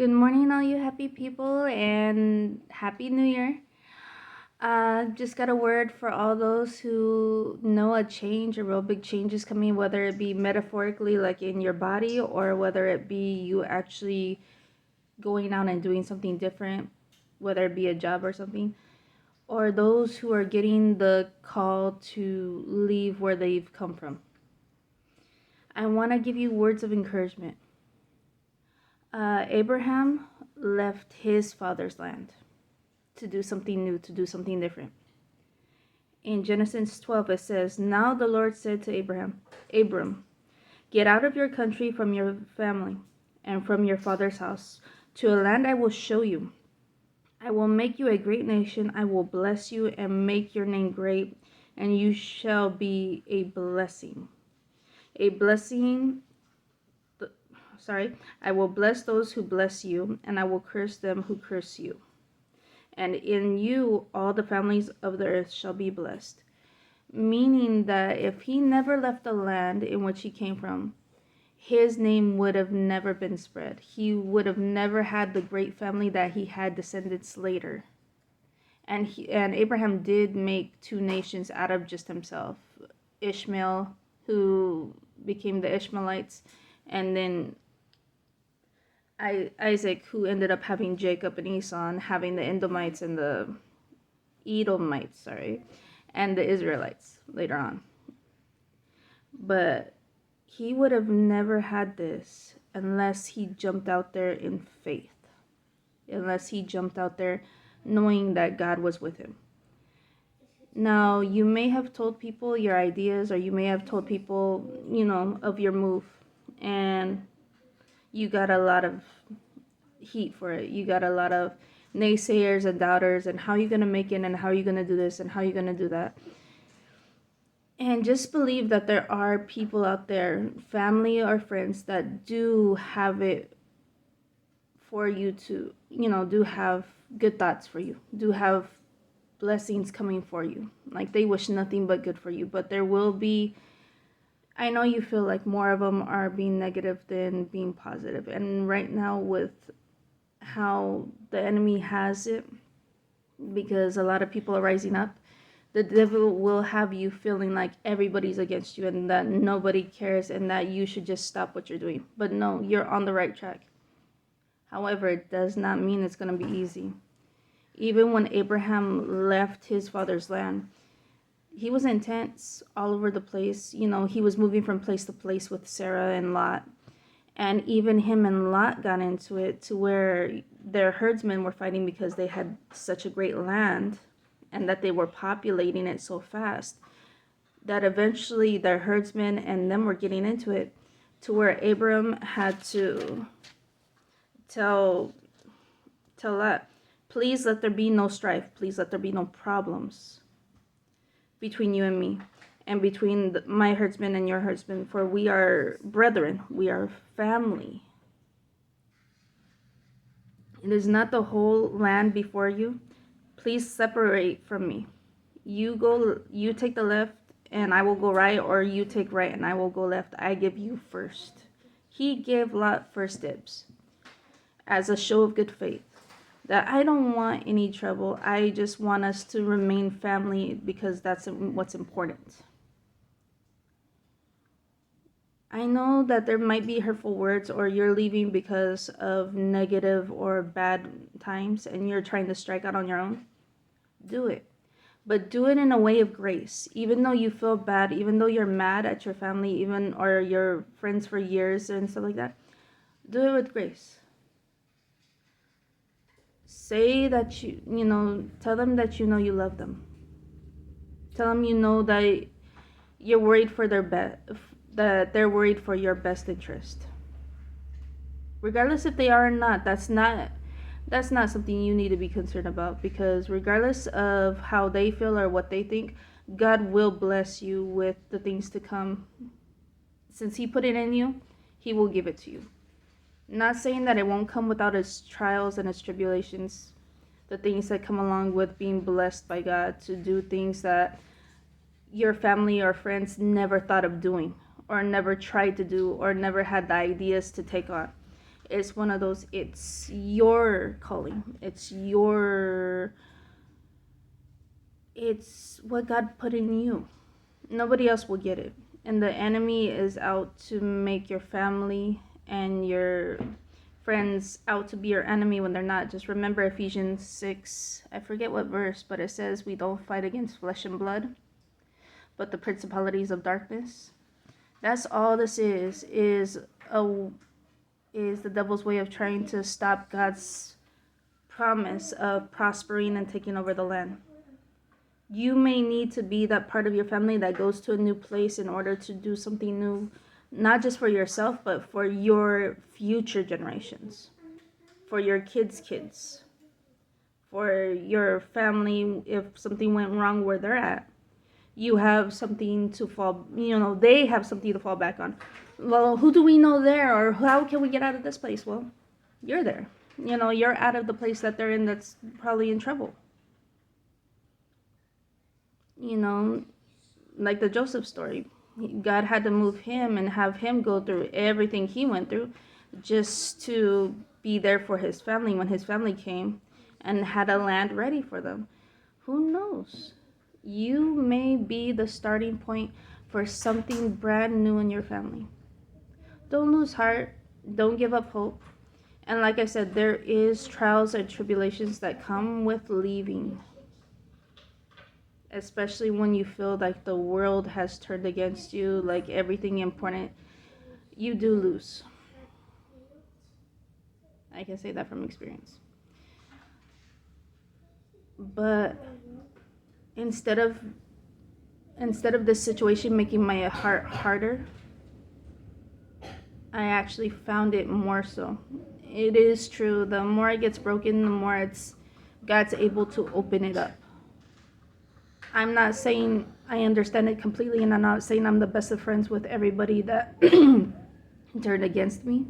Good morning, all you happy people, and Happy New Year. Just got a word for all those who know a change, a real big change is coming, whether it be metaphorically, like in your body, or whether it be you actually going out and doing something different, whether it be a job or something, or those who are getting the call to leave where they've come from. I want to give you words of encouragement. Abraham left his father's land to do something new, to do something different. In Genesis 12, it says, "Now the Lord said to Abraham, Abram, get out of your country, from your family, and from your father's house, to a land I will show you. I will make you a great nation. I will bless you and make your name great, and you shall be a blessing. A blessing, I will bless those who bless you, and I will curse them who curse you. And in you all the families of the earth shall be blessed." Meaning that if he never left the land in which he came from, his name would have never been spread. He would have never had the great family that he had descendants later. And Abraham did make two nations out of just himself. Ishmael, who became the Ishmaelites, and then Isaac, who ended up having Jacob and Esau, and having the Edomites and the Edomites, and the Israelites later on. But he would have never had this unless he jumped out there in faith, unless he jumped out there knowing that God was with him. Now, you may have told people your ideas, or you may have told people, of your move, and you got a lot of heat for it. You got a lot of naysayers and doubters, and how are you going to make it, and how are you going to do this, and how are you going to do that. And just believe that there are people out there, family or friends, that do have it for you to, do have good thoughts for you, do have blessings coming for you. Like, they wish nothing but good for you. But there will be, I know you feel like more of them are being negative than being positive. And right now, with how the enemy has it, because a lot of people are rising up, the devil will have you feeling like everybody's against you and that nobody cares and that you should just stop what you're doing. But no, you're on the right track. However, it does not mean it's going to be easy. Even when Abraham left his father's land, he was intense all over the place. He was moving from place to place with Sarah and Lot. And even him and Lot got into it to where their herdsmen were fighting because they had such a great land, and that they were populating it so fast that eventually their herdsmen and them were getting into it, to where Abram had to tell Lot, please let there be no strife, please let there be no problems between you and me, and between my herdsmen and your herdsmen, for we are brethren, we are family. It is not the whole land before you. Please separate from me. You take the left and I will go right, or you take right and I will go left. I give you first. He gave Lot first dibs as a show of good faith, that I don't want any trouble. I just want us to remain family, because that's what's important. I know that there might be hurtful words, or you're leaving because of negative or bad times and you're trying to strike out on your own. Do it. But do it in a way of grace. Even though you feel bad, even though you're mad at your family, or your friends for years and stuff like that, do it with grace. Say that tell them that you love them. Tell them that you're worried for their that they're worried for your best interest. Regardless if they are or not, that's not something you need to be concerned about, because regardless of how they feel or what they think, God will bless you with the things to come. Since He put it in you, He will give it to you. Not saying that it won't come without its trials and its tribulations, the things that come along with being blessed by God to do things that your family or friends never thought of doing, or never tried to do, or never had the ideas to take on. It's one of those, it's your calling. It's what God put in you. Nobody else will get it. And the enemy is out to make your family and your friends out to be your enemy when they're not. Just remember Ephesians 6, I forget what verse, but it says we don't fight against flesh and blood, but the principalities of darkness. That's all this is the devil's way of trying to stop God's promise of prospering and taking over the land. You may need to be that part of your family that goes to a new place in order to do something new, not just for yourself, but for your future generations, for your kids, for your family. If something went wrong where they're at, you have something to fall, they have something to fall back on. Well, who do we know there, or how can we get out of this place? Well, you're there. You're out of the place that they're in that's probably in trouble. Like the Joseph story. God had to move him and have him go through everything he went through just to be there for his family when his family came and had a land ready for them. Who knows? You may be the starting point for something brand new in your family. Don't lose heart. Don't give up hope. And like I said, there is trials and tribulations that come with leaving. Especially when you feel like the world has turned against you, like everything important, you do lose. I can say that from experience. But instead of this situation making my heart harder, I actually found it more so. It is true, the more it gets broken, the more God's able to open it up. I'm not saying I understand it completely, and I'm not saying I'm the best of friends with everybody that turned against me.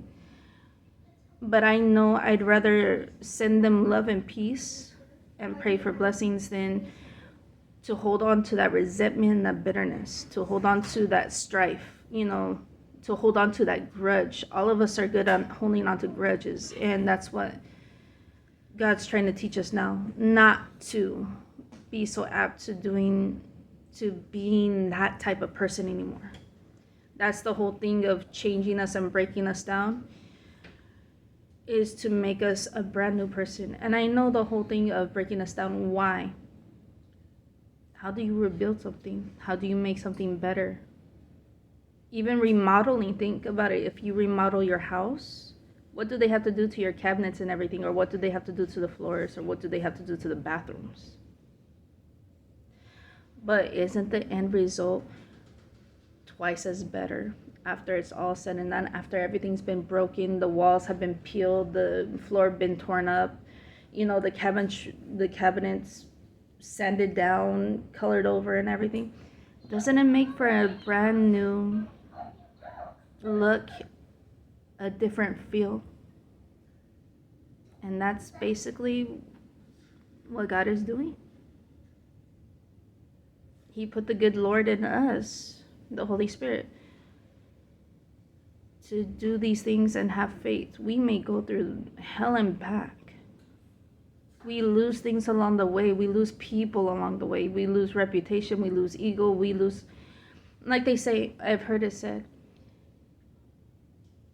But I know I'd rather send them love and peace and pray for blessings than to hold on to that resentment and that bitterness, to hold on to that strife, to hold on to that grudge. All of us are good on holding on to grudges, and that's what God's trying to teach us now, not to be so apt to being that type of person anymore. That's the whole thing of changing us and breaking us down, is to make us a brand new person. And I know the whole thing of breaking us down. Why? How do you rebuild something? How do you make something better? Even remodeling, think about it. If you remodel your house, what do they have to do to your cabinets and everything? Or what do they have to do to the floors? Or what do they have to do to the bathrooms? But isn't the end result twice as better after it's all said and done? After everything's been broken, the walls have been peeled, the floor been torn up, the cabinets sanded down, colored over and everything. Doesn't it make for a brand new look, a different feel? And that's basically what God is doing. He put the good Lord in us, the Holy Spirit, to do these things and have faith. We may go through hell and back. We lose things along the way. We lose people along the way. We lose reputation. We lose ego. We lose, like they say, I've heard it said,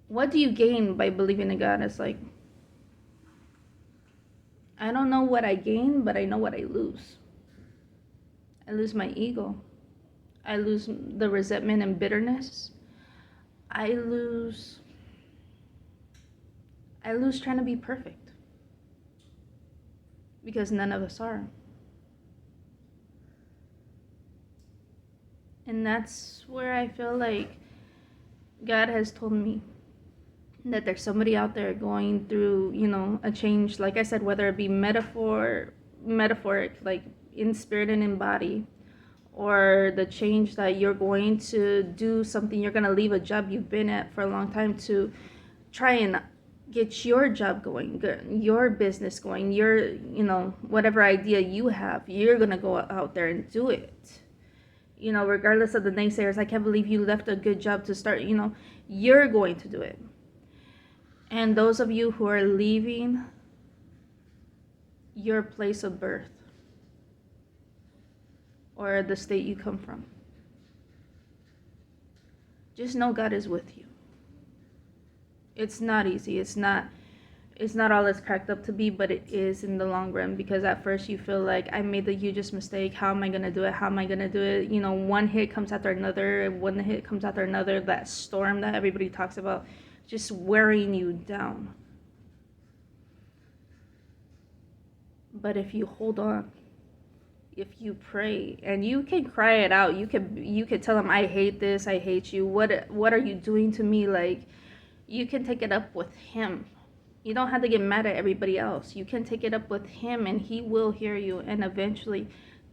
what do you gain by believing in God? It's like, I don't know what I gain, but I know what I lose. I lose my ego. I lose the resentment and bitterness. I lose trying to be perfect. Because none of us are. And that's where I feel like God has told me that there's somebody out there going through, a change, like I said, whether it be metaphoric, like in spirit and in body, or the change that you're going to do something, you're going to leave a job you've been at for a long time to try and get your job going, your business going, your, whatever idea you have, you're going to go out there and do it. Regardless of the naysayers, I can't believe you left a good job to start, you're going to do it. And those of you who are leaving your place of birth or the state you come from, just know God is with you. It's not easy. It's not all it's cracked up to be, but it is in the long run, because at first you feel like, I made the hugest mistake. How am I going to do it? How am I going to do it? You know, one hit comes after another. One hit comes after another. That storm that everybody talks about, just wearing you down. But if you hold on, if you pray, and you can cry it out, you could tell him, I hate this, I hate you. What are you doing to me? Like, you can take it up with him. You don't have to get mad at everybody else. You can take it up with him, and he will hear you. And eventually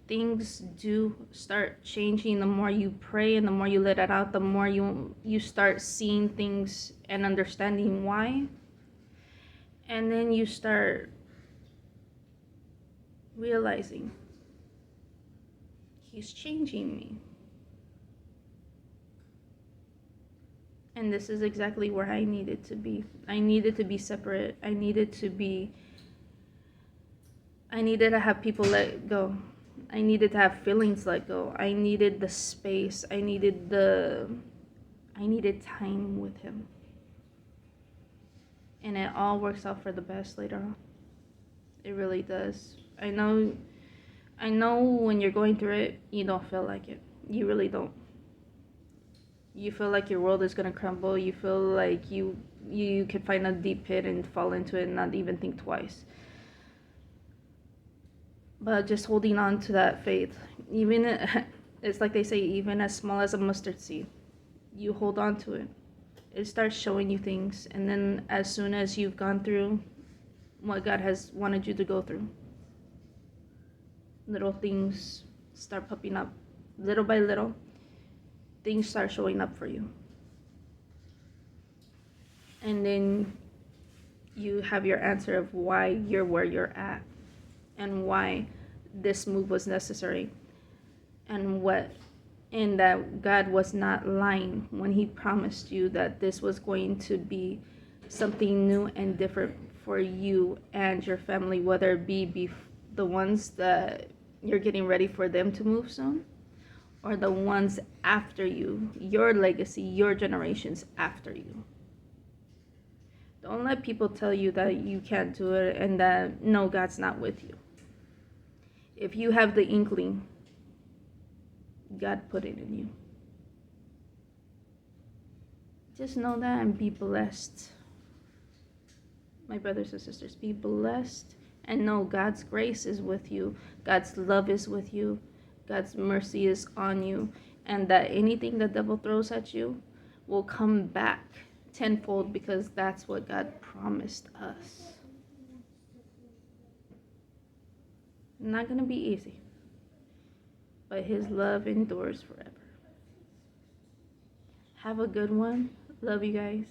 things do start changing. The more you pray and the more you let it out, the more you start seeing things and understanding why. And then you start realizing, he's changing me. And this is exactly where I needed to be. I needed to be separate. I needed to have people let go. I needed to have feelings let go. I needed the space. I needed time with him. And it all works out for the best later on. It really does. I know when you're going through it, you don't feel like it. You really don't. You feel like your world is going to crumble. You feel like you could find a deep pit and fall into it and not even think twice. But just holding on to that faith, even it's like they say, even as small as a mustard seed, you hold on to it. It starts showing you things. And then as soon as you've gone through what God has wanted you to go through, little things start popping up. Little by little, things start showing up for you. And then you have your answer of why you're where you're at, and why this move was necessary, and that God was not lying when he promised you that this was going to be something new and different for you and your family, whether it be the ones that you're getting ready for them to move soon, or the ones after you, your legacy, your generations after you. Don't let people tell you that you can't do it and that, no, God's not with you. If you have the inkling, God put it in you. Just know that and be blessed. My brothers and sisters, be blessed and know God's grace is with you. God's love is with you. God's mercy is on you. And that anything the devil throws at you will come back tenfold, because that's what God promised us. Not going to be easy, but his love endures forever. Have a good one. Love you guys.